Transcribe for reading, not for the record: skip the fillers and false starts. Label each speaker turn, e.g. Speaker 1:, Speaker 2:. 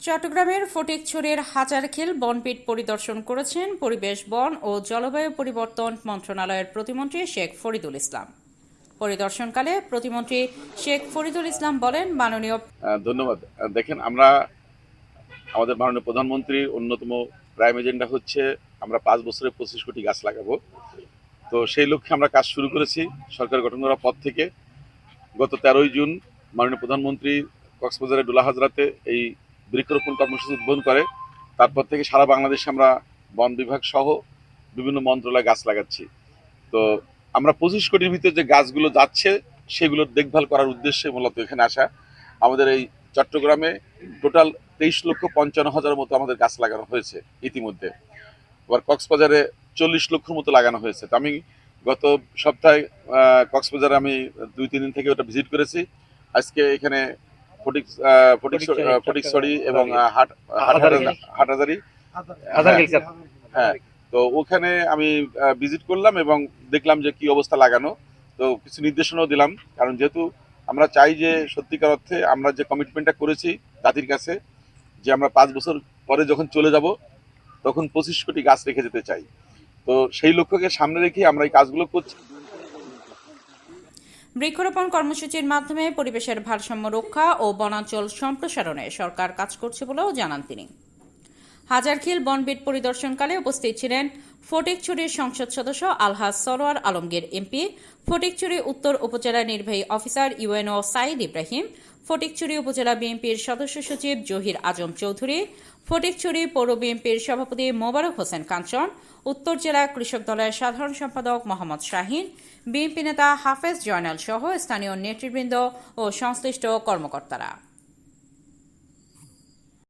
Speaker 1: চট্টগ্রামের ফটিকছড়ির হাজারখিল বনপিট পরিদর্শন করেছেন পরিবেশ, বন ও জলবায়ু পরিবর্তন মন্ত্রণালয়ের প্রতিমন্ত্রী শেখ ফরিদুল ইসলাম। পরিদর্শনকালে প্রতিমন্ত্রী শেখ ফরিদুল ইসলাম বলেন, মাননীয়
Speaker 2: ধন্যবাদ। দেখেন, আমরা আমাদের মাননীয় প্রধানমন্ত্রীর অন্যতম প্রাইম এজেন্ডা হচ্ছে আমরা 5 বছরে 25 কোটি গাছ লাগাবো। তো সেই লক্ষ্যে আমরা কাজ শুরু করেছি সরকার গঠন করার পর থেকে। গত 13ই জুন মাননীয় প্রধানমন্ত্রী কক্সবাজারের ডোলা হাজরাতে এই বৃক্ষরোপণ কর্মসূচি উদ্বোধন করে। তারপর থেকে সারা বাংলাদেশে আমরা বন বিভাগ সহ বিভিন্ন মন্ত্রণালয়ে গাছ লাগাচ্ছি। তো আমরা 25 কোটির ভিতরে যে গাছগুলো যাচ্ছে সেগুলোর দেখভাল করার উদ্দেশ্যে মূলত এখানে আসা। আমাদের এই চট্টগ্রামে টোটাল 23,55,000 মতো আমাদের গাছ লাগানো হয়েছে ইতিমধ্যে। আবার কক্সবাজারে 40 লক্ষর মতো লাগানো হয়েছে। তো আমি গত সপ্তাহে কক্সবাজারে আমি 2-3 দিন থেকে ওটা ভিজিট করেছি। আজকে এখানে ফটিকছড়ি এবং হাটহাজারী, হ্যাঁ, তো ওখানে আমি ভিজিট করলাম এবং দেখলাম যে কি অবস্থা লাগানো। তো কিছু নির্দেশনাও দিলাম, কারণ যেহেতু আমরা চাই যে সত্যিকার অর্থে আমরা যে কমিটমেন্টটা করেছি জাতির কাছে যে আমরা 5 বছর পরে যখন চলে যাব তখন 25 কোটি গাছ রেখে যেতে চাই। তো সেই লক্ষ্যকে সামনে রেখে আমরা এই কাজগুলো করছি।
Speaker 1: বৃক্ষরোপণ কর্মসূচির মাধ্যমে পরিবেশের ভারসাম্য রক্ষা ও বনাঞ্চল সম্প্রসারণে সরকার কাজ করছে বলেও জানান তিনি। হাজারখিল বনবিট পরিদর্শনকালে উপস্থিত ছিলেন ফটিকছড়ির সংসদ সদস্য আলহাজ সরোয়ার আলমগীর এমপি, ফটিকছড়ি উত্তর উপজেলা নির্বাহী অফিসার ইউএনও সাইদ ইব্রাহিম, ফটিকছড়ি উপজেলা বিএনপির সদস্য সচিব জহির আজম চৌধুরী, ফটিকছড়ি পৌর বিএনপির সভাপতি মোবারক হোসেন কাঞ্চন, উত্তর জেলা কৃষক দলের সাধারণ সম্পাদক মোহাম্মদ শাহিন, বিএনপি নেতা হাফেজ জয়নাল সহ স্থানীয় নেতৃবৃন্দ ও সংশ্লিষ্ট কর্মকর্তারা।